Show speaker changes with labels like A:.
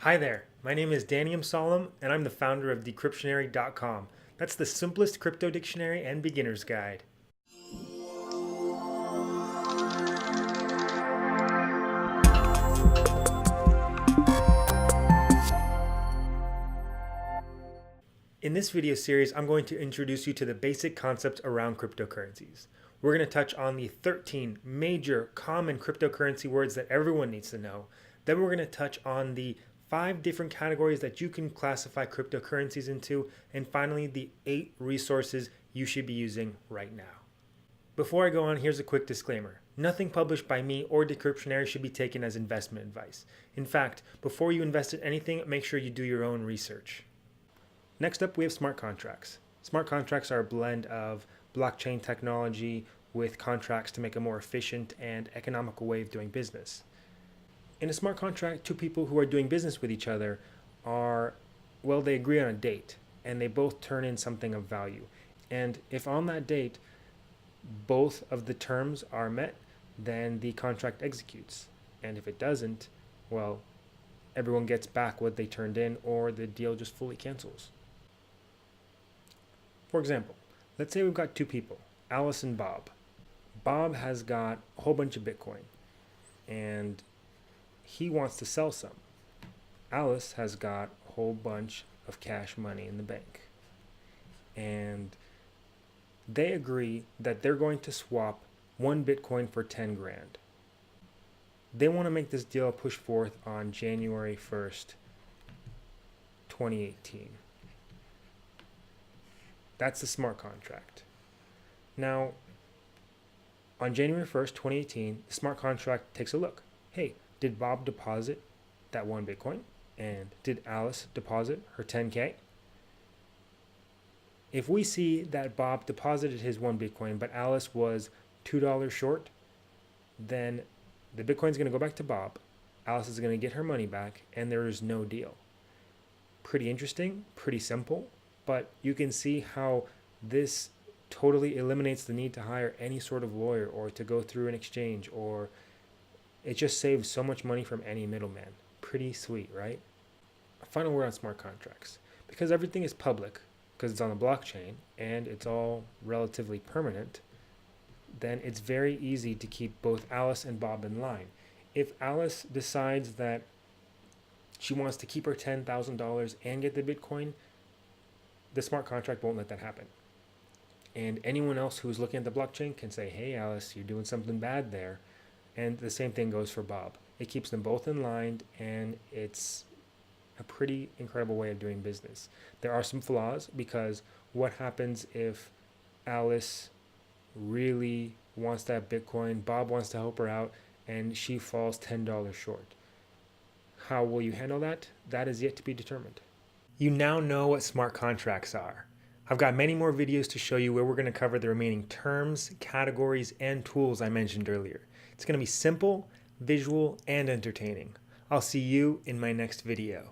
A: Hi there, my name is Daniel Solom and I'm the founder of Decryptionary.com. That's the simplest crypto dictionary and beginner's guide. In this video series, I'm going to introduce you to the basic concepts around cryptocurrencies. We're going to touch on the 13 major common cryptocurrency words that everyone needs to know. Then we're going to touch on the 5 different categories that you can classify cryptocurrencies into, and finally the 8 resources you should be using right now. Before I go on, here's a quick disclaimer. Nothing published by me or Decryptionary should be taken as investment advice. In fact, before you invest in anything, make sure you do your own research. Next up, we have smart contracts. Smart contracts are a blend of blockchain technology with contracts to make a more efficient and economical way of doing business. In a smart contract, two people who are doing business with each other they agree on a date and they both turn in something of value. And if on that date, both of the terms are met, then the contract executes. And if it doesn't, well, everyone gets back what they turned in or the deal just fully cancels. For example, let's say we've got two people, Alice and Bob. Bob has got a whole bunch of Bitcoin and he wants to sell some. Alice has got a whole bunch of cash money in the bank. And they agree that they're going to swap 1 Bitcoin for 10 grand. They want to make this deal push forth on January 1st, 2018. That's the smart contract. Now, on January 1st, 2018, the smart contract takes a look. Hey, did Bob deposit that 1 Bitcoin? And did Alice deposit her 10K? If we see that Bob deposited his 1 Bitcoin, but Alice was $2 short, then the Bitcoin is going to go back to Bob. Alice is going to get her money back, and there is no deal. Pretty interesting, pretty simple. But you can see how this totally eliminates the need to hire any sort of lawyer or to go through an exchange, or it just saves so much money from any middleman. Pretty sweet, right? A final word on smart contracts. Because everything is public, because it's on the blockchain, and it's all relatively permanent, then it's very easy to keep both Alice and Bob in line. If Alice decides that she wants to keep her $10,000 and get the Bitcoin, the smart contract won't let that happen. And anyone else who's looking at the blockchain can say, hey Alice, you're doing something bad there. And the same thing goes for Bob. It keeps them both in line, and it's a pretty incredible way of doing business. There are some flaws, because what happens if Alice really wants that Bitcoin, Bob wants to help her out, and she falls $10 short? How will you handle that? That is yet to be determined. You now know what smart contracts are. I've got many more videos to show you where we're going to cover the remaining terms, categories, and tools I mentioned earlier. It's going to be simple, visual, and entertaining. I'll see you in my next video.